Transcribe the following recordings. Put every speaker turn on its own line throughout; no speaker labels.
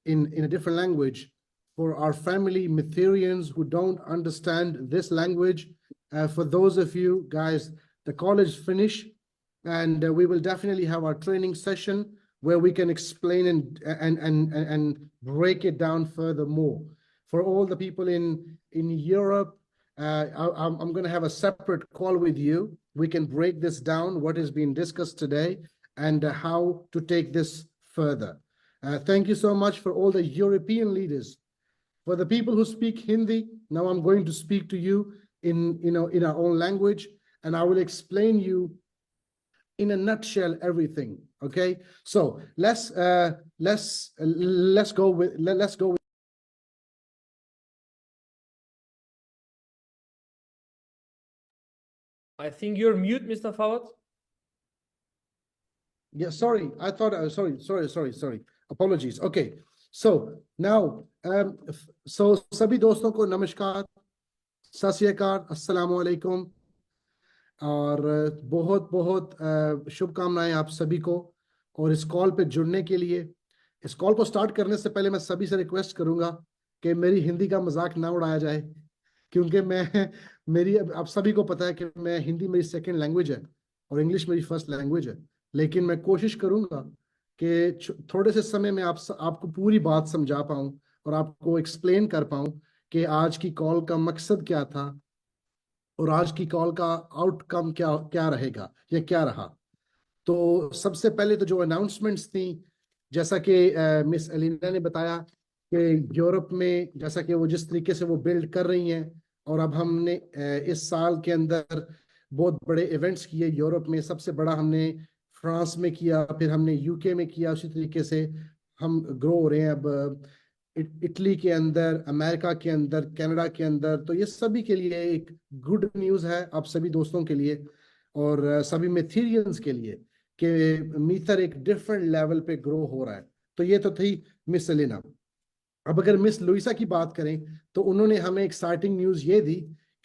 in a different language for our family Mitherians who don't understand this language. For those of you guys, the call is finished, and we will definitely have our training session where we can explain and break it down furthermore. For all the people in Europe, I'm going to have a separate call with you. We can break this down, what is being discussed today, and how to take this further. Thank you so much for all the European leaders. For the people who speak Hindi, now I'm going to speak to you in our own language, and I will explain you in a nutshell everything. Okay, so let's go with.
I think you're mute, Mr. Fawad.
Yeah, sorry. I thought, sorry. Apologies. Okay. So now, so सभी दोस्तों को नमस्कार, सत श्री अकाल, अस्सलाम वालेकुम, और बहुत बहुत शुभकामनाएं आप सभी को और इस कॉल पे जुड़ने के लिए। इस कॉल को स्टार्ट करने से पहले मैं सभी से रिक्वेस्ट करूंगा कि मेरी हिंदी का मजाक ना उड़ाया जाए, क्योंकि आप सभी को पता है कि मैं हिंदी मेरी सेकंड लैंग्वेज है और इंग्लिश मेरी फर्स्ट लैंग्वेज है, लेकिन मैं कोशिश करूंगा कि थोड़े से समय में आपको पूरी बात समझा पाऊं और आपको एक्सप्लेन कर पाऊं कि आज की कॉल का मकसद क्या था और आज की कॉल का आउटकम क्या रहेगा या क्या रहा। तो सबसे पहले तो जो अनाउंसमेंट्स थी, जैसा कि मिस एलिना ने बताया कि यूरोप में जैसा कि वो जिस तरीके से वो बिल्ड कर रही हैं, और अब हमने इस साल के अंदर बहुत बड़े इवेंट्स किए यूरोप में। सबसे बड़ा हमने फ्रांस में किया, फिर हमने यूके में किया, उसी तरीके से हम ग्रो हो रहे हैं अब इटली के अंदर, अमेरिका के अंदर, कनाडा के अंदर। तो ये सभी के लिए एक गुड न्यूज़ है, आप सभी दोस्तों के लिए और सभी मेथीरियंस के लिए, कि मीथर एक डिफरेंट लेवल पे ग्रो हो रहा है। तो ये तो थी मिस एलिना। अब अगर मिस लुइसा की बात करें तो उन्होंने हमें एक्साइटिंग न्यूज़ ये दी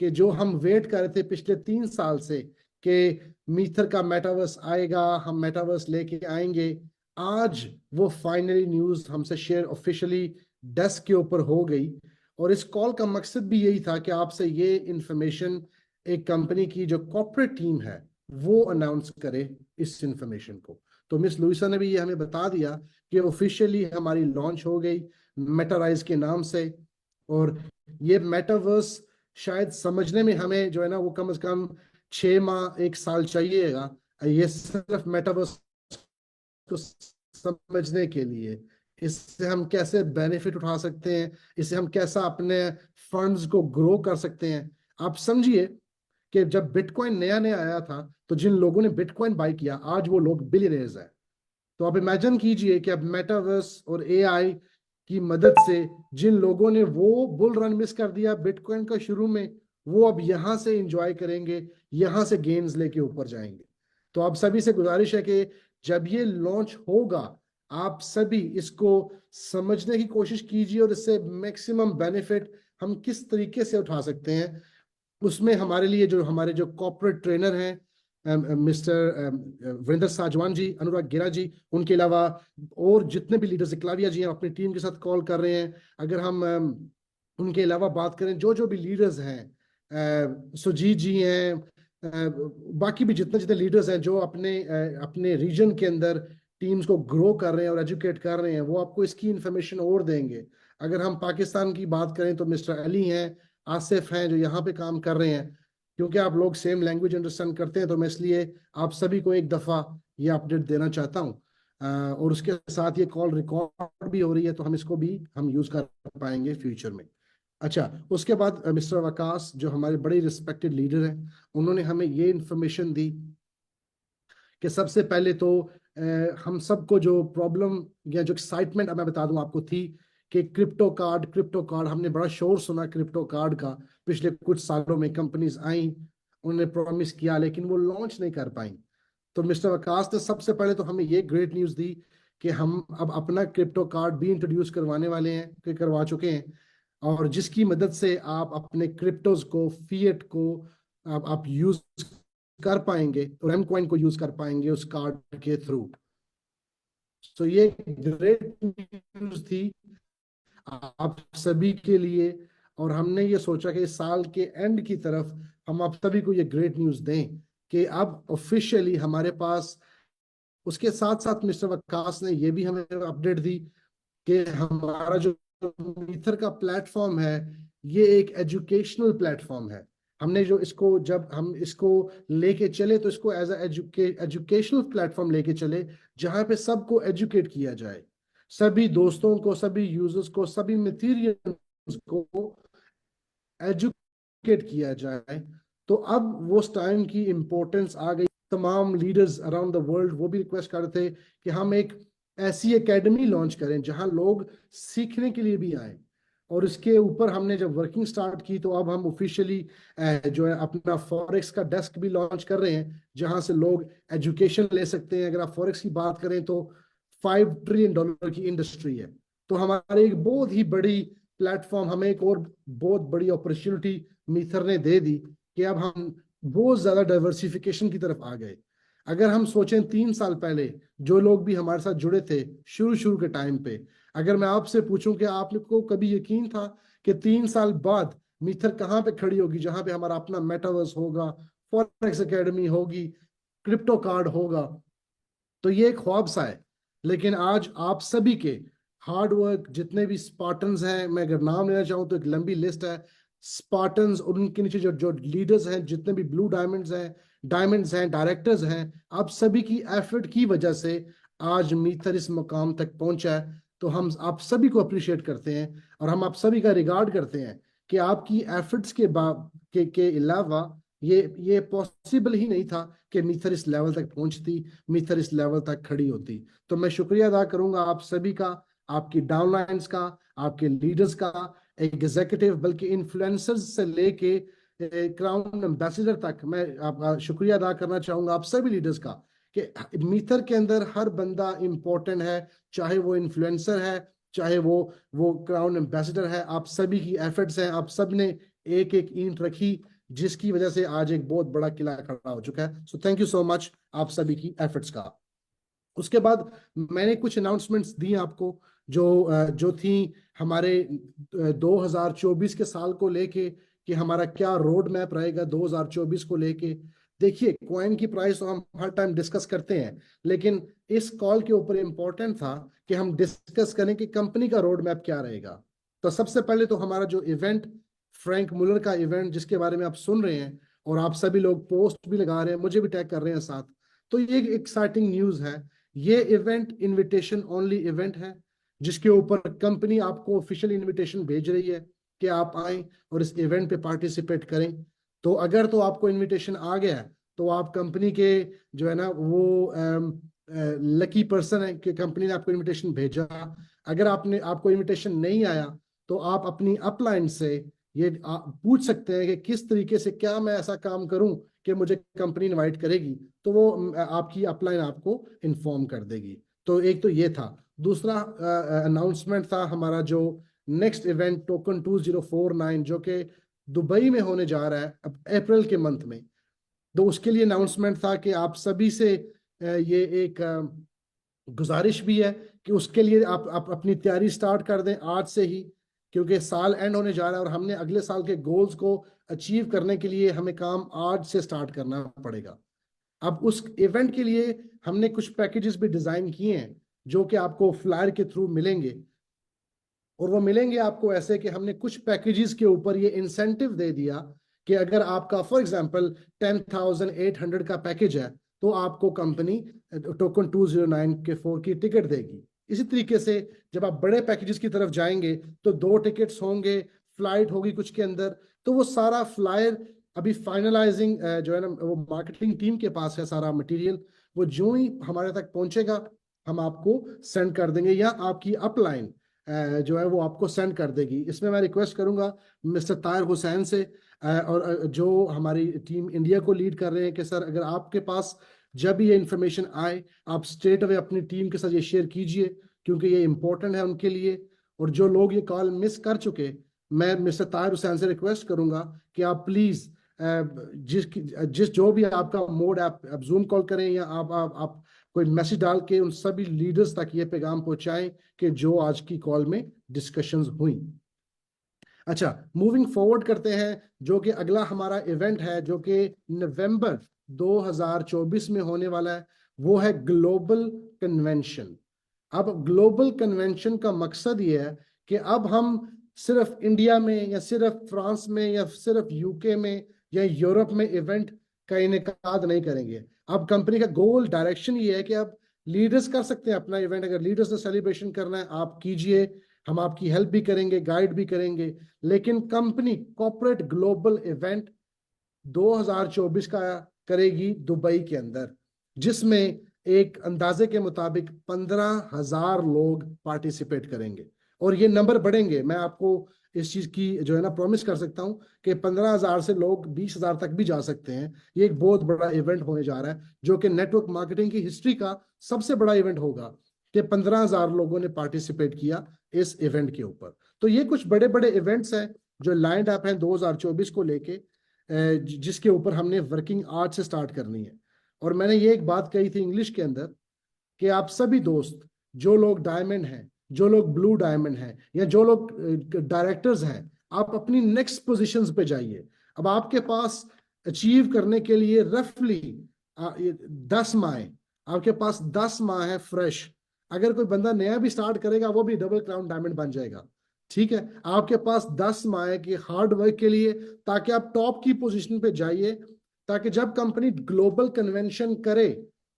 कि जो हम वेट कर रहे थे पिछले 3 साल से कि मीथर का मेटावर्स आएगा, हम मेटावर्स लेके आएंगे, आज वो फाइनली न्यूज़ हमसे शेयर ऑफिशियली डेस्क के ऊपर हो गई। और इस कॉल का मकसद भी यही था कि आपसे ये इंफॉर्मेशन एक कंपनी की जो कॉर्पोरेट टीम है वो अनाउंस करे इस इंफॉर्मेशन को। तो मिस लुइसा ने भी ये हमें बता दिया कि ऑफिशियली हमारी लॉन्च हो गई मेटाराइज के नाम से। और ये मेटावर्स शायद समझने में हमें जो है ना वो कम से कम 6 माह 1 साल चाहिएगा, ये सिर्फ मेटावर्स को समझने के लिए। इससे हम कैसे बेनिफिट उठा सकते हैं, इससे हम कैसा अपने फंड्स को ग्रो कर सकते हैं। आप समझिए कि जब बिटकॉइन नया नया आया था तो जिन लोगों ने बिटकॉइन बाय किया आज वो लोग बिलियनर्स हैं। तो आप इमेजिन कीजिए कि अब मेटावर्स और एआई की मदद से जिन लोगों ने वो बुल रन मिस कर दिया बिटकॉइन का शुरू में, वो अब यहां से एंजॉय करेंगे, यहां से गेन्स लेके ऊपर जाएंगे। तो आप सभी से गुजारिश है कि जब ये लॉन्च होगा आप सभी इसको समझने की कोशिश कीजिए और इससे मैक्सिमम बेनिफिट हम किस तरीके से उठा सकते हैं। उसमें हमारे लिए जो हमारे जो कॉर्पोरेट ट्रेनर हैं मिस्टर वीरेंद्र साजवान जी, अनुराग गेरा जी, उनके अलावा और जितने भी लीडर्स, इकलाविया जी हैं अपनी टीम के साथ कॉल कर रहे हैं। अगर हम उनके अलावा बात करें जो भी लीडर्स हैं, सुजीत जी हैं, बाकी भी जितने जितने लीडर्स हैं जो अपने रीजन के अंदर टीम्स को ग्रो कर रहे हैं और एजुकेट कर रहे हैं, वो आपको इसकी इंफॉर्मेशन और देंगे। अगर हम पाकिस्तान की बात करें तो मिस्टर अली हैं, आसिफ हैं जो यहाँ पे काम कर रहे हैं। क्योंकि आप लोग सेम लैंग्वेज अंडरस्टैंड करते हैं तो मैं इसलिए आप सभी को एक दफ़ा ये अपडेट देना चाहता हूँ। और उसके साथ ये कॉल रिकॉर्ड भी हो रही है तो हम इसको भी हम यूज़ कर पाएंगे फ्यूचर में। अच्छा, उसके बाद मिस्टर वकास जो हमारे बड़े रिस्पेक्टेड लीडर हैं, उन्होंने हमें ये इंफॉर्मेशन दी कि सबसे पहले तो हम सबको जो प्रॉब्लम या जो एक्साइटमेंट मैं बता दूं आपको थी कि क्रिप्टो कार्ड हमने बड़ा शोर सुना क्रिप्टो कार्ड का। पिछले कुछ सालों में कंपनीज आई, उन्होंने प्रॉमिस किया लेकिन वो लॉन्च नहीं कर पाई। तो मिस्टर वकास ने सबसे पहले तो हमें ये ग्रेट न्यूज़ दी कि हम अब अपना क्रिप्टो कार्ड भी इंट्रोड्यूस करवाने वाले हैं, कि करवा चुके हैं, और जिसकी मदद से आप अपने क्रिप्टोज को, फिएट को आप यूज कर पाएंगे और एम कॉइन को यूज कर पाएंगे उस कार्ड के थ्रू। तो ये ग्रेट न्यूज थी आप सभी के लिए। और हमने ये सोचा कि इस साल के एंड की तरफ हम आप सभी को ये ग्रेट न्यूज दें कि अब ऑफिशियली हमारे पास, उसके साथ साथ मिस्टर वकास ने ये भी हमें अपडेट दी कि हमारा जो मीथर का प्लेटफॉर्म है ये एक एजुकेशनल प्लेटफॉर्म है। हमने जो इसको, जब हम इसको लेके चले तो इसको एज एजुकेशनल प्लेटफॉर्म लेके चले, जहां पे सबको एजुकेट किया जाए, सभी दोस्तों को, सभी यूजर्स को, सभी मटेरियल्स को एजुकेट किया जाए। तो अब वो टाइम की इम्पोर्टेंस आ गई। तमाम लीडर्स अराउंड द वर्ल्ड वो भी रिक्वेस्ट कर रहे थे कि हम एक ऐसी एकेडमी लॉन्च करें जहां लोग सीखने के लिए भी आए। और इसके ऊपर हमने जब वर्किंग स्टार्ट की तो अब हम ऑफिशियली जो है अपना फॉरेक्स का डेस्क भी लॉन्च कर रहे हैं, जहां से लोग एजुकेशन ले सकते हैं। अगर आप फॉरेक्स की बात करें तो $5 ट्रिलियन की इंडस्ट्री है। तो हमारे एक बहुत ही बड़ी प्लेटफॉर्म, हमें एक और बहुत बड़ी अपॉर्चुनिटी मीथर ने दे दी कि अब हम बहुत ज्यादा डाइवर्सिफिकेशन की तरफ आ गए। अगर हम सोचें 3 साल पहले जो लोग भी हमारे साथ जुड़े थे शुरू शुरू के टाइम पे, अगर मैं आपसे पूछूं कि आपको कभी यकीन था कि 3 साल बाद मीथर कहाँ पे खड़ी होगी, जहां पे हमारा अपना मेटावर्स होगा, फॉरेक्स एकेडमी होगी, क्रिप्टो कार्ड होगा? तो ये एक ख्वाब सा है। लेकिन आज आप सभी के हार्ड वर्क, जितने भी स्पार्टन्स हैं, मैं अगर नाम लेना चाहूँ तो एक लंबी लिस्ट है। स्पार्टन्स और उनके नीचे जो जो लीडर्स हैं, जितने भी ब्लू डायमंड्स हैं, डायरेक्टर्स हैं, आप सभी की एफर्ट की वजह से आज मीथर इस मुकाम तक पहुंचा है। तो हम आप सभी को अप्रिशिएट करते हैं और हम आप सभी का रिगार्ड करते हैं कि आपकी एफर्ट्स के अलावा ये पॉसिबल ही नहीं था कि मीथर इस लेवल तक पहुंचती, मीथर इस लेवल तक खड़ी होती। तो मैं शुक्रिया अदा करूंगा आप सभी का, आपकी डाउनलाइंस का, आपके लीडर्स का, एग्जीक्यूटिव बल्कि इन्फ्लुएंसर्स से लेके क्राउन एम्बेसडर तक। मैं आपका शुक्रिया अदा करना चाहूंगा आप सभी लीडर्स का कि मीथर के अंदर हर बंदा इंपॉर्टेंट है, चाहे वो इन्फ्लुएंसर है, चाहे वो क्राउन एम्बेसडर है। आप सभी की एफर्ट्स हैं, आप सब ने एक एक ईंट रखी, जिसकी वजह से आज एक बहुत बड़ा किला खड़ा हो चुका है। So thank you so much आप सभी की एफर्ट्स का। उसके बाद मैंने कुछ अनाउंसमेंट्स दी आपको जो थी हमारे 2024 के साल को लेके, कि हमारा क्या रोड मैप रहेगा 2024 को लेके। देखिए, कॉइन की प्राइस तो हम हर टाइम डिस्कस करते हैं, लेकिन इस कॉल के ऊपर इंपॉर्टेंट था कि हम डिस्कस करें कि कंपनी का रोड मैप क्या रहेगा। तो सबसे पहले तो हमारा जो इवेंट, फ्रैंक मुलर का इवेंट, जिसके बारे में आप सुन रहे हैं और आप सभी लोग पोस्ट भी लगा रहे हैं, मुझे भी टैग कर रहे हैं साथ, तो ये एक एक्साइटिंग न्यूज है। ये इवेंट इनविटेशन ओनली इवेंट है, जिसके ऊपर कंपनी आपको ऑफिशियल इनविटेशन भेज रही है कि आप आए और इस इवेंट पे पार्टिसिपेट करें। तो अगर तो आपको इनविटेशन आ गया तो आप कंपनी के जो है ना वो लकी पर्सन है कि कंपनी ने आपको इनविटेशन भेजा। अगर आपको इनविटेशन नहीं आया तो आप अपनी अपलाइन से ये पूछ सकते हैं कि किस तरीके से, क्या मैं ऐसा काम करूं कि मुझे कंपनी इनवाइट करेगी। तो वो आपकी अपलाइन आपको इन्फॉर्म कर देगी। तो एक तो ये था। दूसरा अनाउंसमेंट था हमारा जो नेक्स्ट इवेंट टोकन 2049, जो कि दुबई में होने जा रहा है अब अप्रैल के मंथ में। तो उसके लिए अनाउंसमेंट था कि आप सभी से ये एक गुजारिश भी है कि उसके लिए आप अपनी तैयारी स्टार्ट कर दें आज से ही, क्योंकि साल एंड होने जा रहा है और हमने अगले साल के गोल्स को अचीव करने के लिए हमें काम आज से स्टार्ट करना पड़ेगा। अब उस इवेंट के लिए हमने कुछ पैकेजेस भी डिजाइन किए हैं जो कि आपको फ्लायर के थ्रू मिलेंगे। और वो मिलेंगे आपको ऐसे कि हमने कुछ पैकेजेस के ऊपर ये इंसेंटिव दे दिया कि अगर आपका फॉर एग्जांपल 10,800 का पैकेज है तो आपको कंपनी टोकन 209 की टिकट देगी। इसी तरीके से जब आप बड़े पैकेजेस की तरफ जाएंगे तो 2 टिकट्स होंगे, फ्लाइट होगी कुछ के अंदर। तो वो सारा फ्लायर अभी फाइनलाइजिंग जो है ना वो मार्केटिंग टीम के पास है सारा मटेरियल। वो जो ही हमारे तक पहुंचेगा हम आपको सेंड कर देंगे, या आपकी अपलाइन जो है वो आपको सेंड कर देगी। इसमें मैं रिक्वेस्ट करूंगा मिस्टर ताहिर हुसैन से और जो हमारी टीम इंडिया को लीड कर रहे हैं कि सर अगर आपके पास जब ये इंफॉर्मेशन आए आप स्ट्रेट अवे अपनी टीम के साथ ये शेयर कीजिए, क्योंकि ये इंपॉर्टेंट है उनके लिए। और जो लोग ये कॉल मिस कर चुके, मैं मिस्टर ताहिर हुसैन से रिक्वेस्ट करूंगा कि आप प्लीज जिस जो भी आपका मोड, आप जूम कॉल करें या आप कोई मैसेज डाल के उन सभी लीडर्स तक ये पैगाम पहुंचाएं कि जो आज की कॉल में डिस्कशंस हुई। अच्छा, मूविंग फॉरवर्ड करते हैं, जो कि अगला हमारा इवेंट है जो कि नवंबर 2024 में होने वाला है, वो है ग्लोबल कन्वेंशन। अब ग्लोबल कन्वेंशन का मकसद ये है कि अब हम सिर्फ इंडिया में या सिर्फ फ्रांस में या सिर्फ यूके में या यूरोप में इवेंट का इनेकाद नहीं करेंगे। अब कंपनी का गोल डायरेक्शन ये है कि अब लीडर्स कर सकते हैं अपना इवेंट, अगर लीडर्स ने सेलिब्रेशन करना है आप कीजिए, हम आपकी हेल्प भी करेंगे, गाइड भी करेंगे। लेकिन कंपनी कॉर्पोरेट ग्लोबल इवेंट 2024 का करेगी दुबई के अंदर, जिसमें एक अंदाजे के मुताबिक 15,000 लोग पार्टिसिपेट करेंगे और ये नंबर बढ़ेंगे। मैं आपको इस चीज की जो है ना प्रॉमिस कर सकता हूं कि 15,000 से लोग 20,000 तक भी जा सकते हैं। ये एक बहुत बड़ा इवेंट होने जा रहा है जो कि नेटवर्क मार्केटिंग की हिस्ट्री का सबसे बड़ा इवेंट होगा कि 15,000 लोगों ने पार्टिसिपेट किया इस इवेंट के ऊपर। तो ये कुछ बड़े बड़े इवेंट्स हैं जो लाइंड अप हैं 2024 को लेके, जिसके ऊपर हमने वर्किंग आज से स्टार्ट करनी है। और मैंने ये एक बात कही थी इंग्लिश के अंदर कि आप सभी दोस्त, जो लोग डायमंड हैं, जो लोग ब्लू डायमंड हैं या जो लोग डायरेक्टर्स हैं, आप अपनी नेक्स्ट पोजीशंस पे जाइए। अब आपके पास अचीव करने के लिए रफली 10 माह है, आपके पास 10 माह है फ्रेश। अगर कोई बंदा नया भी स्टार्ट करेगा वो भी डबल क्राउन डायमंड बन जाएगा। ठीक है, आपके पास 10 माह की हार्ड वर्क के लिए, ताकि आप टॉप की पोजीशन पे जाइए, ताकि जब कंपनी ग्लोबल कन्वेंशन करे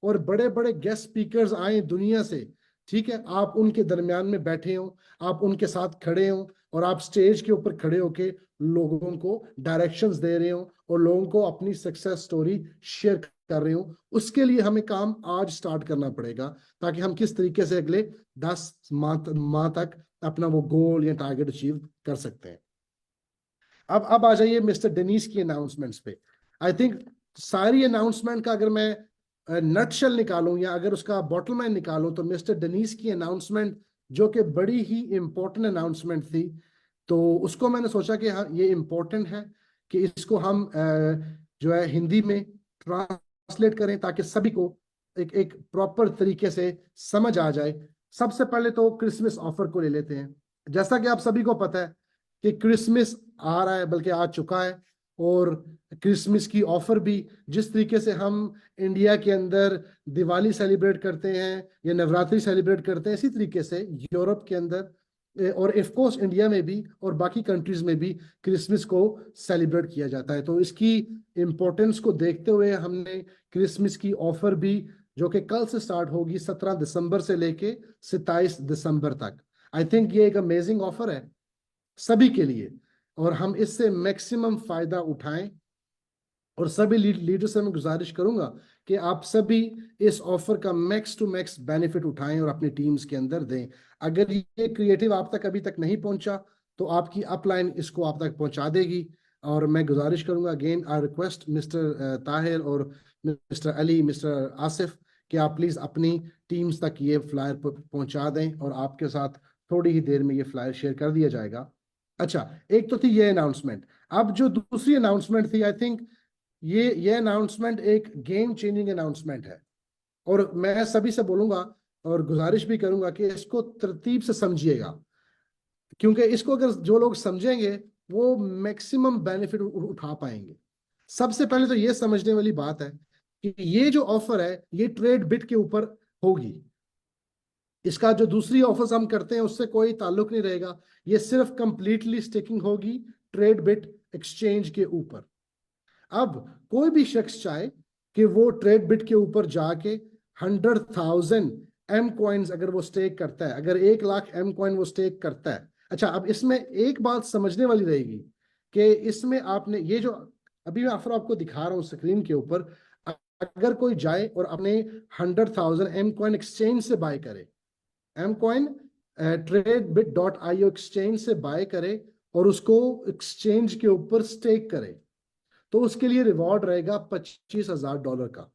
और बड़े बड़े गेस्ट स्पीकर्स आए दुनिया से, ठीक है, आप उनके दरमियान में बैठे हो, आप उनके साथ खड़े हो और आप स्टेज के ऊपर खड़े होके लोगों को डायरेक्शंस दे रहे हो और लोगों को अपनी सक्सेस स्टोरी शेयर कर रहे हो। उसके लिए हमें काम आज स्टार्ट करना पड़ेगा ताकि हम किस तरीके से अगले 10 माह तक अपना वो गोल या टारगेट अचीव कर सकते हैं। अब आ जाइए मिस्टर डेनिस की अनाउंसमेंट्स पे। आई थिंक सारी अनाउंसमेंट का अगर मैं नटशेल निकालूं या अगर उसका बॉटल लाइन निकालूं तो मिस्टर डेनिस की अनाउंसमेंट जो कि बड़ी ही इंपॉर्टेंट अनाउंसमेंट थी, तो उसको मैंने सोचा कि हाँ ये इंपॉर्टेंट है कि इसको हम जो है हिंदी में ट्रांसलेट करें ताकि सभी को एक एक प्रॉपर तरीके से समझ आ जाए। सबसे पहले तो क्रिसमस ऑफर को ले लेते हैं। जैसा कि आप सभी को पता है कि क्रिसमस आ रहा है, बल्कि आ चुका है, और क्रिसमस की ऑफर भी जिस तरीके से हम इंडिया के अंदर दिवाली सेलिब्रेट करते हैं या नवरात्रि सेलिब्रेट करते हैं, इसी तरीके से यूरोप के अंदर और ऑफ कोर्स इंडिया में भी और बाकी कंट्रीज में भी क्रिसमस को सेलिब्रेट किया जाता है। तो इसकी इम्पोर्टेंस को देखते हुए हमने क्रिसमस की ऑफर भी, जो कि कल से स्टार्ट होगी 17 दिसंबर से लेके 27 दिसंबर तक, आई थिंक ये एक अमेजिंग ऑफर है सभी के लिए और हम इससे मैक्सिमम फायदा उठाएं। और सभी लीडर से मैं गुजारिश करूंगा कि आप सभी इस ऑफर का मैक्स टू मैक्स बेनिफिट उठाएं और अपनी टीम्स के अंदर दें। अगर ये क्रिएटिव आप तक अभी तक नहीं पहुंचा तो आपकी अपलाइन इसको आप तक पहुंचा देगी। और मैं गुजारिश करूंगा, again I request mister Tahir और मिस्टर अली, मिस्टर आसिफ, कि आप प्लीज अपनी टीम्स तक ये फ्लायर पहुंचा दें और आपके साथ थोड़ी ही देर में ये फ्लायर शेयर कर दिया जाएगा। अच्छा, एक तो थी ये अनाउंसमेंट। अब जो दूसरी अनाउंसमेंट थी, आई थिंक ये अनाउंसमेंट एक गेम चेंजिंग अनाउंसमेंट है और मैं सभी से बोलूंगा और गुजारिश भी करूंगा कि इसको तरतीब से समझिएगा, क्योंकि इसको अगर जो लोग समझेंगे वो मैक्सिमम बेनिफिट उठा पाएंगे। सबसे पहले तो ये समझने वाली बात है कि ये जो ऑफर है ये ट्रेड बिट के ऊपर होगी। इसका जो दूसरी ऑफर्स हम करते हैं उससे कोई ताल्लुक नहीं रहेगा, ये सिर्फ कंप्लीटली स्टिकिंग होगी ट्रेड बिट एक्सचेंज के ऊपर। अब कोई भी शख्स चाहे कि वो ट्रेड बिट के ऊपर जाके 100,000 एम कॉइन्स अगर वो स्टेक करता है, अगर 1 लाख एम कॉइन वो स्टेक करता है। अच्छा, अब इसमें एक बात समझने वाली रहेगी कि इसमें आपने ये जो अभी मैं ऑफर आपको दिखा रहा हूं स्क्रीन के ऊपर, अगर कोई जाए और अपने 100,000 एम कॉइन एक्सचेंज से बाय करे, एम कॉइन tradebit.io एक्सचेंज से बाय करे और उसको एक्सचेंज के ऊपर स्टेक करे, तो उसके लिए रिवॉर्ड रहेगा $25,000 का।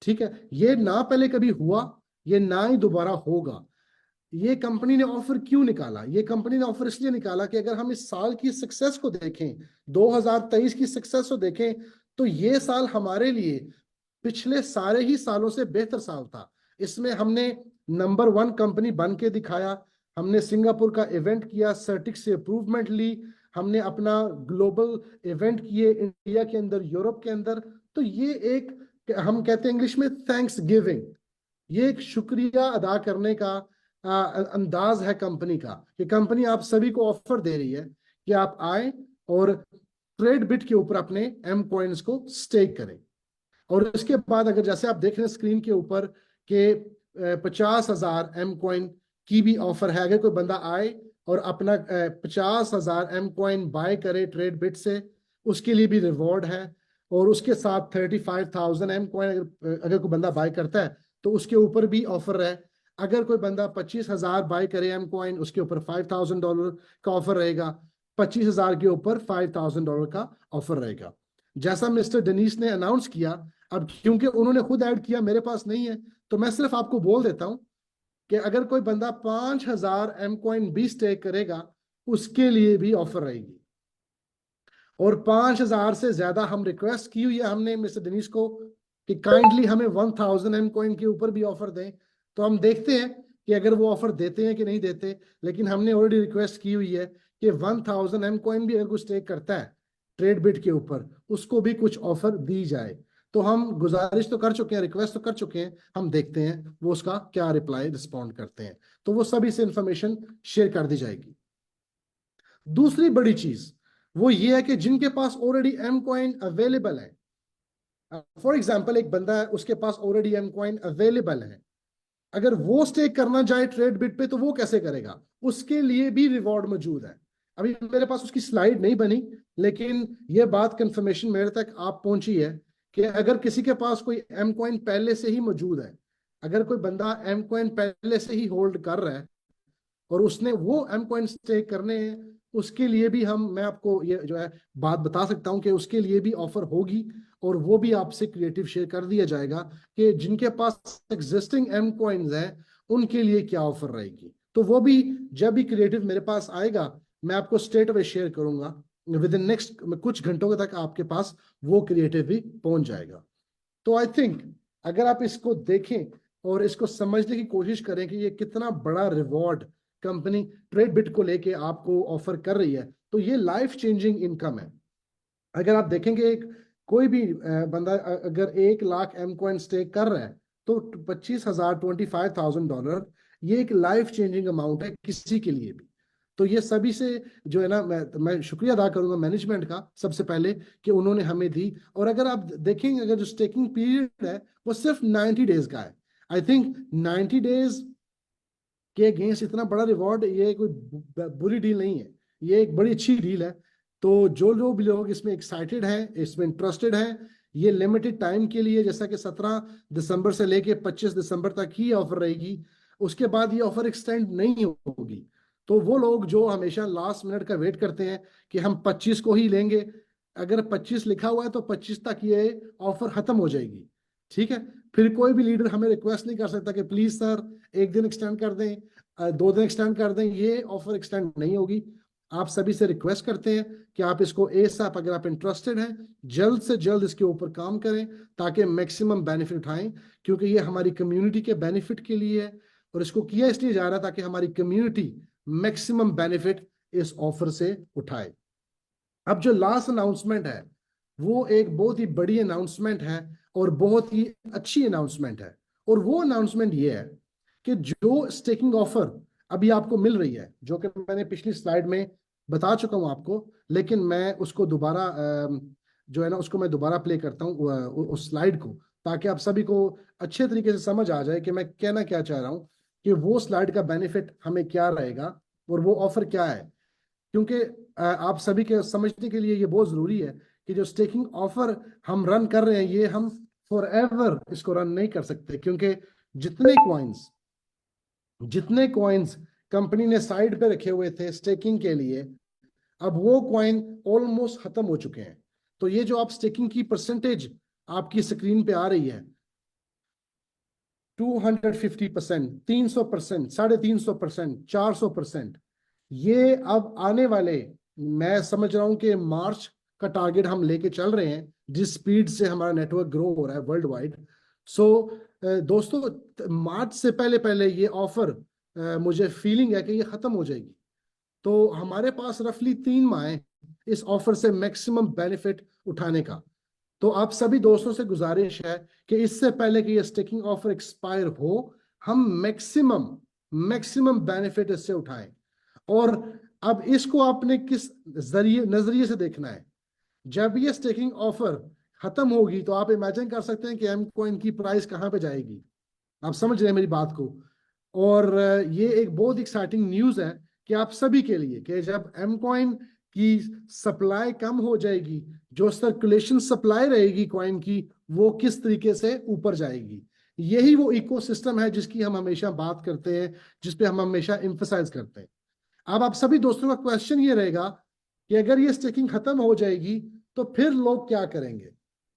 ठीक है, ये ना पहले कभी हुआ, ये ना ही दोबारा होगा। ये कंपनी ने ऑफर क्यों निकाला? ये कंपनी ने ऑफर इसलिए निकाला कि अगर हम इस साल की सक्सेस को देखें, 2023 की सक्सेस को देखें, तो ये साल हमारे लिए पिछले सारे ही सालों से बेहतर साल था। इसमें हमने नंबर 1 कंपनी बन के दिखाया, हमने सिंगापुर का इवेंट किया, सर्टिक से अप्रूवमेंट ली, हमने अपना ग्लोबल इवेंट किए इंडिया के अंदर, यूरोप के अंदर। तो ये एक, हम कहते हैं इंग्लिश में थैंक्स गिविंग, ये एक शुक्रिया अदा करने का अंदाज है कंपनी का, कि कंपनी आप सभी को ऑफर दे रही है कि आप आए और ट्रेड बिट के ऊपर अपने एम कॉइन्स को स्टेक करें। और इसके बाद अगर जैसे आप देख रहे हैं स्क्रीन के ऊपर कि 50,000 एम कॉइन की भी ऑफर है, अगर कोई बंदा आए और अपना 50,000 एम कॉइन बाय करे ट्रेड बिट से, उसके लिए भी रिवॉर्ड है। और उसके साथ 35,000 एम कॉइन अगर कोई बंदा बाय करता है तो उसके ऊपर भी ऑफर है। अगर कोई बंदा 25,000 बाय करे एम कॉइन, उसके ऊपर $5,000 का ऑफर रहेगा, 25,000 के ऊपर $5,000 का ऑफर रहेगा। जैसा मिस्टर डेनिस ने अनाउंस किया, अब क्योंकि उन्होंने खुद ऐड किया, मेरे पास नहीं है, तो मैं सिर्फ आपको बोल देता हूं कि अगर कोई बंदा 5,000 एम कॉइन भी स्टेक करेगा, उसके लिए भी ऑफर रहेगी। और 5,000 से ज्यादा हम रिक्वेस्ट की हुई है हमने मिस्टर डेनिस को कि काइंडली हमें 1,000 एम कॉइन के ऊपर भी ऑफर दें। तो हम देखते हैं कि अगर वो ऑफर देते हैं कि नहीं देते, लेकिन हमने ऑलरेडी रिक्वेस्ट की हुई है कि 1,000 एम कॉइन भी अगर कोई स्टेक करता है ट्रेड बिट के ऊपर, उसको भी कुछ ऑफर दी जाए। तो हम गुजारिश तो कर चुके हैं, रिक्वेस्ट तो कर चुके हैं, हम देखते हैं वो उसका क्या रिप्लाई रिस्पॉन्ड करते हैं, तो वो सभी से इंफॉर्मेशन शेयर कर दी जाएगी। दूसरी बड़ी चीज वो ये है कि जिनके पास ऑलरेडी एम कॉइन अवेलेबल है, फॉर एग्जाम्पल एक बंदा है, उसके पास ऑलरेडी एम कॉइन अवेलेबल है, अगर वो स्टेक करना चाहे ट्रेड बिट पे तो वो कैसे करेगा, उसके लिए भी रिवॉर्ड मौजूद है। अभी मेरे पास उसकी स्लाइड नहीं बनी, लेकिन ये बात कंफर्मेशन मेरे तक आप पहुंची है कि अगर किसी के पास कोई एम कॉइन पहले से ही मौजूद है, अगर कोई बंदा एम कॉइन पहले से ही होल्ड कर रहा है और उसने वो एम कॉइन स्टेक करने हैं, उसके लिए भी मैं आपको ये जो है बात बता सकता हूं कि उसके लिए भी ऑफर होगी, और वो भी आपसे क्रिएटिव शेयर कर दिया जाएगा कि जिनके पास एग्जिस्टिंग एम कॉइन्स हैं उनके लिए क्या ऑफर रहेगी। तो वो भी जब भी क्रिएटिव मेरे पास आएगा, मैं आपको स्ट्रेट अवे शेयर करूंगा, विद इन नेक्स्ट कुछ घंटों तक आपके पास वो क्रिएटिव भी पहुंच जाएगा। तो आई थिंक अगर आप इसको देखें और इसको समझने की कोशिश करें कि ये कितना बड़ा रिवॉर्ड कंपनी ट्रेड बिट को लेके आपको ऑफर कर रही है, तो ये लाइफ चेंजिंग इनकम है। अगर आप देखेंगे कोई भी बंदा अगर 1 लाख एम कॉइन स्टेक कर रहा है तो 25,000 $25,000 ये एक लाइफ चेंजिंग अमाउंट है किसी के लिए भी। तो ये सभी से जो है ना, मैं शुक्रिया अदा करूंगा मैनेजमेंट का सबसे पहले कि उन्होंने हमें दी। और अगर आप देखेंगे, अगर जो स्टेकिंग पीरियड है वो सिर्फ 90 डेज का है। आई थिंक 90 डेज के अगेंस्ट इतना बड़ा रिवॉर्ड, ये कोई बुरी डील नहीं है, ये एक बड़ी अच्छी डील है। तो जो भी लोग इसमें एक्साइटेड हैं, इसमें इंटरेस्टेड हैं, ये लिमिटेड टाइम के लिए, जैसा कि 17 दिसंबर से लेके 25 दिसंबर तक ही ऑफर रहेगी, उसके बाद ये ऑफर एक्सटेंड नहीं होगी। तो वो लोग जो हमेशा लास्ट मिनट का वेट करते हैं कि हम 25 को ही लेंगे, अगर 25 लिखा हुआ है तो 25 तक ये ऑफर खत्म हो जाएगी, ठीक है। फिर कोई भी लीडर हमें रिक्वेस्ट नहीं कर सकता कि प्लीज सर 1 दिन एक्सटेंड कर दें, 2 दिन एक्सटेंड कर दें, ये ऑफर एक्सटेंड नहीं होगी। आप सभी से रिक्वेस्ट करते हैं कि आप इसको एसएप, अगर आप इंटरेस्टेड हैं, जल्द से जल्द इसके ऊपर काम करें ताकि मैक्सिमम बेनिफिट उठाएं, क्योंकि ये हमारी कम्युनिटी के बेनिफिट के लिए है। और इसको किया इसलिए जा रहा है ताकि हमारी कम्युनिटी मैक्सिमम बेनिफिट इस ऑफर से उठाए। अब जो लास्ट अनाउंसमेंट है वो एक बहुत ही बड़ी अनाउंसमेंट है और बहुत ही अच्छी अनाउंसमेंट है। और वो अनाउंसमेंट ये है कि जो स्टेकिंग ऑफर अभी आपको मिल रही है, जो कि मैंने पिछली स्लाइड में बता चुका हूं आपको, लेकिन मैं उसको दोबारा जो है ना उसको मैं दोबारा प्ले करता हूं उस स्लाइड को, ताकि आप सभी को अच्छे तरीके से समझ आ जाए कि मैं कहना क्या चाह रहा हूं, कि वो स्लाइड का बेनिफिट हमें क्या रहेगा और वो ऑफर क्या है। क्योंकि आप सभी के समझने के लिए ये बहुत जरूरी है कि जो स्टेकिंग ऑफर हम रन कर रहे हैं, ये हम फॉर एवर इसको रन नहीं कर सकते, क्योंकि जितने कॉइन्स कंपनी ने साइड पे रखे हुए थे स्टेकिंग के लिए, अब वो कॉइन ऑलमोस्ट खत्म हो चुके हैं। तो ये जो आप स्टेकिंग की परसेंटेज आपकी स्क्रीन पे आ रही है, 250%, 300%, 350%, 400%, ये अब आने वाले, मैं समझ रहा हूं कि मार्च का टारगेट हम लेके चल रहे हैं, जिस स्पीड से हमारा नेटवर्क ग्रो हो रहा है वर्ल्ड वाइड। सो दोस्तों मार्च से पहले पहले ये ऑफर मुझे फीलिंग है कि ये खत्म हो जाएगी। तो हमारे पास रफली 3 माह है इस ऑफर से मैक्सिमम बेनिफिट उठाने का। तो आप सभी दोस्तों से गुजारिश है कि इससे पहले कि ये स्टेकिंग ऑफर एक्सपायर हो, हम मैक्सिमम मैक्सिमम बेनिफिट इससे उठाएं। और अब इसको आपने किस नजरिए से देखना है। जब ये स्टेकिंग ऑफर खत्म होगी तो आप इमेजिन कर सकते हैं कि एम कॉइन की प्राइस कहां पे जाएगी। आप समझ रहे हैं मेरी बात को। और ये एक बहुत एक्साइटिंग न्यूज है कि आप सभी के लिए कि जब एम कॉइन की सप्लाई कम हो जाएगी, जो सर्कुलेशन सप्लाई रहेगी कॉइन की, वो किस तरीके से ऊपर जाएगी। यही वो इकोसिस्टम है जिसकी हम हमेशा बात करते हैं, जिस पे हम हमेशा एम्फसाइज करते हैं। अब आप सभी दोस्तों का क्वेश्चन ये रहेगा कि अगर ये स्टेकिंग खत्म हो जाएगी तो फिर लोग क्या करेंगे।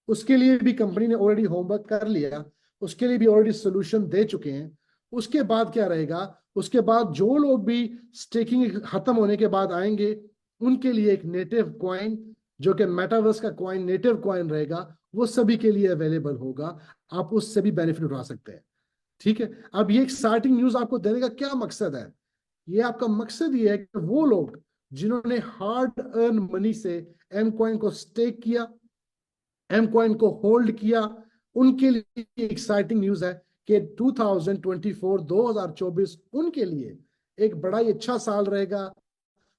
उसके लिए भी कंपनी ने ऑलरेडी होमवर्क कर लिया, उसके लिए भी ऑलरेडी सोल्यूशन दे चुके हैं। उसके बाद क्या रहेगा, उसके बाद जो लोग भी स्टेकिंग खत्म होने के बाद आएंगे, उनके लिए एक नेटिव कॉइन, जो कि मेटावर्स का कॉइन नेटिव कॉइन रहेगा, वो सभी के लिए अवेलेबल होगा। आप उससे भी बेनिफिट उठा सकते हैं। ठीक है। अब ये एक्साइटिंग न्यूज आपको देने का क्या मकसद है। ये आपका मकसद ये है कि वो लोग जिन्होंने हार्ड अर्न मनी से एम कॉइन को स्टेक किया, एम कॉइन को होल्ड किया, उनके लिए एक्साइटिंग न्यूज है कि 2024 उनके लिए एक बड़ा ही अच्छा साल रहेगा।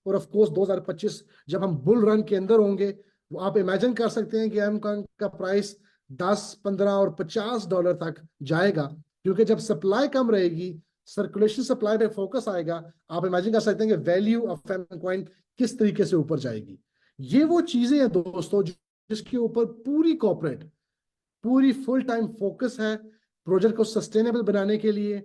और ऑफ कोर्स 2025 जब हम बुल रन के अंदर होंगे, वो आप इमेजिन कर सकते हैं कि एम कॉइन का प्राइस 10, 15 और $50 तक जाएगा। क्योंकि जब सप्लाई कम रहेगी, सर्कुलेशन सप्लाई पे फोकस आएगा, आप इमेजिन कर सकते हैं कि वैल्यू ऑफ एम कॉइन किस तरीके से ऊपर जाएगी। ये वो चीजें हैं दोस्तों जिसके ऊपर पूरी फुल टाइम फोकस है, प्रोजेक्ट को सस्टेनेबल बनाने के लिए,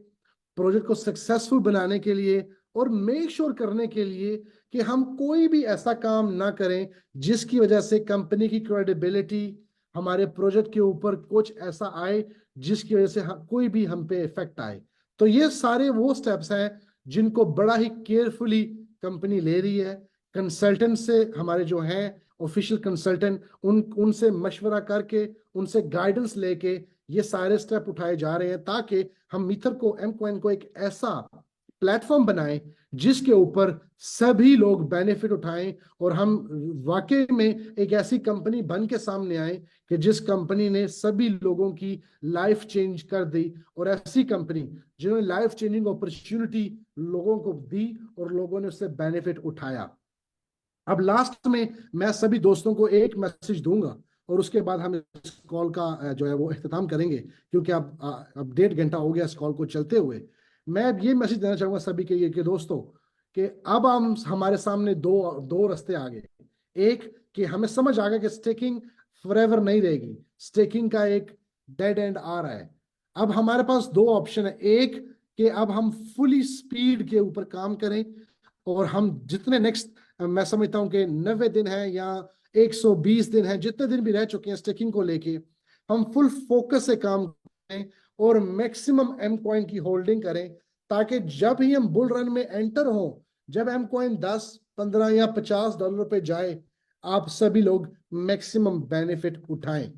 प्रोजेक्ट को सक्सेसफुल बनाने के लिए, और मेक श्योर करने के लिए कि हम कोई भी ऐसा काम ना करें जिसकी वजह से कंपनी की क्रेडिबिलिटी, हमारे प्रोजेक्ट के ऊपर कुछ ऐसा आए जिसकी वजह से कोई भी हम पे इफेक्ट आए। तो ये सारे वो स्टेप्स हैं जिनको बड़ा ही केयरफुली कंपनी ले रही है। कंसल्टेंट से, हमारे जो हैं ऑफिशियल कंसल्टेंट, उनसे मशवरा करके, उनसे गाइडेंस लेके ये सारे स्टेप उठाए जा रहे हैं ताकि हम मीथर को, एम कॉइन को एक ऐसा प्लेटफॉर्म बनाएं जिसके ऊपर सभी लोग बेनिफिट उठाएं, और हम वाकई में एक ऐसी कंपनी बन के सामने आए कि जिस कंपनी ने सभी लोगों की लाइफ चेंज कर दी, और ऐसी कंपनी जिन्होंने लाइफ चेंजिंग अपॉर्चुनिटी लोगों को दी और लोगों ने उससे बेनिफिट उठाया। अब लास्ट में मैं सभी दोस्तों को एक मैसेज दूंगा और उसके बाद हम इस कॉल का जो है वो इख्तिताम करेंगे, क्योंकि अब 1.5 घंटा हो गया इस कॉल को चलते हुए। मैं अब ये मैसेज देना चाहूंगा सभी के लिए कि दोस्तों, कि अब हम हमारे सामने दो दो रास्ते आ गए। एक, कि हमें समझ आ गया कि स्टेकिंग फॉरएवर नहीं रहेगी, स्टेकिंग का एक डेड एंड आ रहा है। अब हमारे पास 2 ऑप्शन है। एक, कि अब हम फुली स्पीड के ऊपर काम करें और हम जितने नेक्स्ट, मैं समझता हूं कि 90 दिन है या 120 दिन है, जितने दिन भी रह चुके हैं स्टेकिंग को लेके, हम फुल फोकस से काम करें और मैक्सिमम एम कॉइन की होल्डिंग करें, ताकि जब ही हम बुल रन में एंटर हो, जब एम कॉइन 10, 15 या $50 पे जाए, आप सभी लोग मैक्सिमम बेनिफिट उठाएं।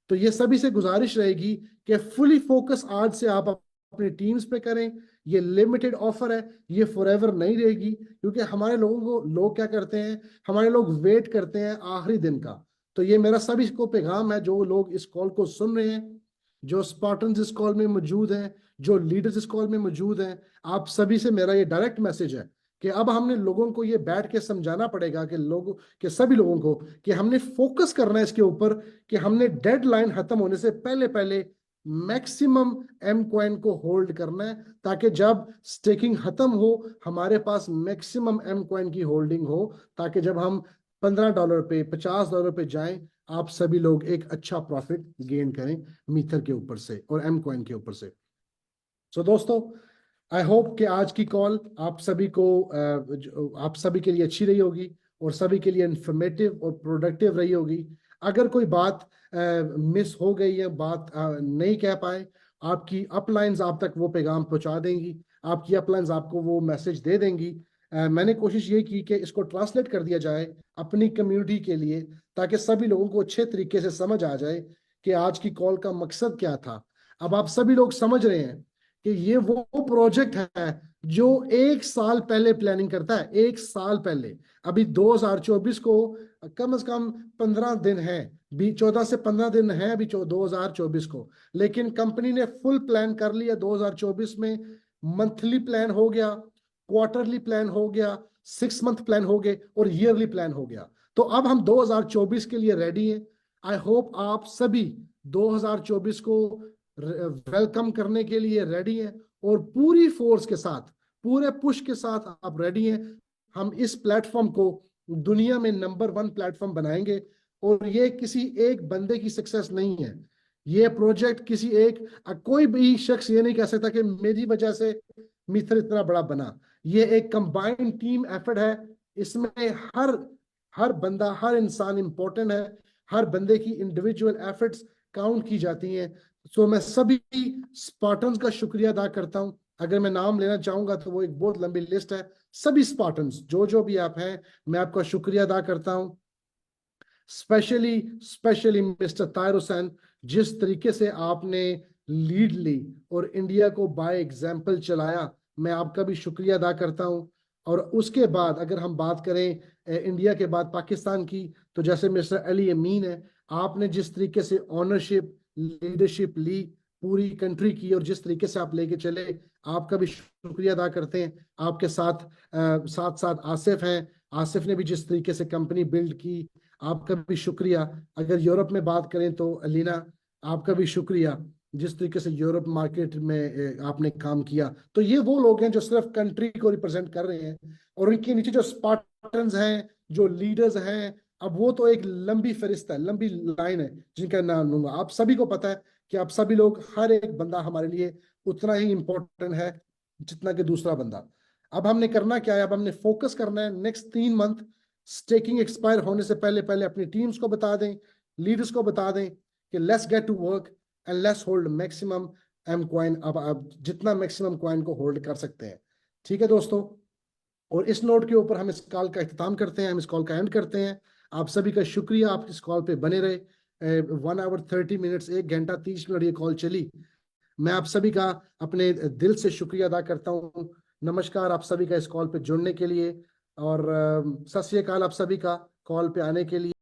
तो ये सभी से गुजारिश रहेगी कि फुली फोकस आज से आप अपनी टीम्स पे करें। ये लिमिटेड ऑफर है, ये फॉरएवर नहीं रहेगी, क्योंकि हमारे लोग क्या करते हैं, हमारे लोग वेट करते हैं आखिरी दिन का। तो ये मेरा सभी को पैगाम है, जो लोग इस कॉल को सुन रहे हैं, जो स्पार्टन्स इस कॉल में मौजूद हैं, जो लीडर्स इस कॉल में मौजूद हैं, आप सभी से मेरा ये डायरेक्ट मैसेज है कि अब हमने लोगों को ये बैठ के समझाना पड़ेगा कि सभी लोगों को, कि हमने फोकस करना है इसके ऊपर, कि हमने डेडलाइन खत्म होने से पहले पहले मैक्सिमम एम कॉइन को होल्ड करना है, ताकि जब स्टेकिंग खत्म हो हमारे पास मैक्सिमम एम कॉइन की होल्डिंग हो, ताकि जब हम $15 पे, $50 पे जाएं, आप सभी लोग एक अच्छा प्रॉफिट गेन करें मीथर के ऊपर से और एम कॉइन के ऊपर से। सो दोस्तों, आई होप कि आज की कॉल आप सभी के लिए अच्छी रही होगी और सभी के लिए इंफॉर्मेटिव और प्रोडक्टिव रही होगी। अगर कोई बात मिस हो गई या बात नहीं कह पाए, आपकी अपलाइंस आप तक वो पैगाम पहुंचा देंगी, आपकी अपलाइंस आपको वो मैसेज दे देंगी। मैंने कोशिश ये की कि इसको ट्रांसलेट कर दिया जाए अपनी कम्युनिटी के लिए, ताकि सभी लोगों को अच्छे तरीके से समझ आ जाए कि आज की कॉल का मकसद क्या था। अब आप सभी लोग समझ रहे हैं कि ये वो प्रोजेक्ट है जो 1 साल पहले प्लानिंग करता है, 1 साल पहले। अभी 2024 को कम से कम 15 दिन है, 14 से 15 दिन है अभी 2024 को, लेकिन कंपनी ने फुल प्लान कर लिया 2024 में। मंथली प्लान हो गया, क्वार्टरली प्लान हो गया, 6 मंथ प्लान हो गए और ईयरली प्लान हो गया। तो अब हम 2024 के लिए रेडी हैं। आई होप आप सभी 2024 को वेलकम करने के लिए रेडी हैं और पूरी फोर्स के साथ, पूरे पुश के साथ आप रेडी हैं। हम इस प्लेटफॉर्म को दुनिया में नंबर 1 प्लेटफॉर्म बनाएंगे और ये किसी एक बंदे की सक्सेस नहीं है। ये प्रोजेक्ट किसी एक, कोई भी शख्स ये नहीं कह सकता कि मेरी वजह से मिथर इतना बड़ा बना। ये एक कंबाइंड टीम एफर्ट है। इसमें हर हर बंदा, हर इंसान इंपॉर्टेंट है। हर बंदे की इंडिविजुअल एफर्ट्स काउंट की जाती हैं। सो मैं सभी स्पार्टन्स का शुक्रिया अदा करता हूं। अगर मैं नाम लेना चाहूंगा तो वो एक बहुत लंबी लिस्ट है। सभी स्पार्टन्स जो भी आप हैं, मैं आपका शुक्रिया अदा करता हूं। स्पेशली मिस्टर ताहिर हुसैन, जिस तरीके से आपने लीड ली और इंडिया को बाय एग्जाम्पल चलाया, मैं आपका भी शुक्रिया अदा करता हूं। और उसके बाद अगर हम बात करें इंडिया के बाद पाकिस्तान की, तो जैसे मिस्टर अली अमीन है, आपने जिस तरीके से ऑनरशिप, लीडरशिप ली पूरी कंट्री की और जिस तरीके से आप लेके चले, आपका भी शुक्रिया अदा करते हैं। आपके साथ साथ साथ आसिफ हैं, आसिफ ने भी जिस तरीके से कंपनी बिल्ड की, आपका भी शुक्रिया। अगर यूरोप में बात करें तो अलीना, आपका भी शुक्रिया, जिस तरीके से यूरोप मार्केट में आपने काम किया। तो ये वो लोग हैं जो सिर्फ कंट्री को रिप्रेजेंट कर रहे हैं, और उनके नीचे जो स्पार्टन्स हैं, जो लीडर्स हैं, अब वो तो एक लंबी फहरिस्त है, लंबी लाइन है जिनका नाम लूंगा। आप सभी को पता है कि आप सभी लोग, हर एक बंदा हमारे लिए उतना ही इंपॉर्टेंट है जितना कि दूसरा बंदा। अब हमने करना क्या है? अब हमने फोकस करना है नेक्स्ट 3 मंथ। स्टेकिंग एक्सपायर होने से पहले पहले अपनी टीम्स को बता दें, लीडर्स को बता दें कि let's get to work and let's hold maximum M coin. अब जितना मैक्सिमम कॉइन को होल्ड कर सकते हैं। ठीक है दोस्तों, और इस नोट के ऊपर हम इस कॉल का इख्तिताम करते हैं, हम इस कॉल का एंड करते हैं। आप सभी का शुक्रिया, आप इस कॉल पे बने रहे। 1 आवर 30 मिनट्स, 1 घंटा 30 मिनट ये कॉल चली। मैं आप सभी का अपने दिल से शुक्रिया अदा करता हूँ। नमस्कार आप सभी का इस कॉल पे जुड़ने के लिए, और सत श्री अकाल आप सभी का कॉल पे आने के लिए।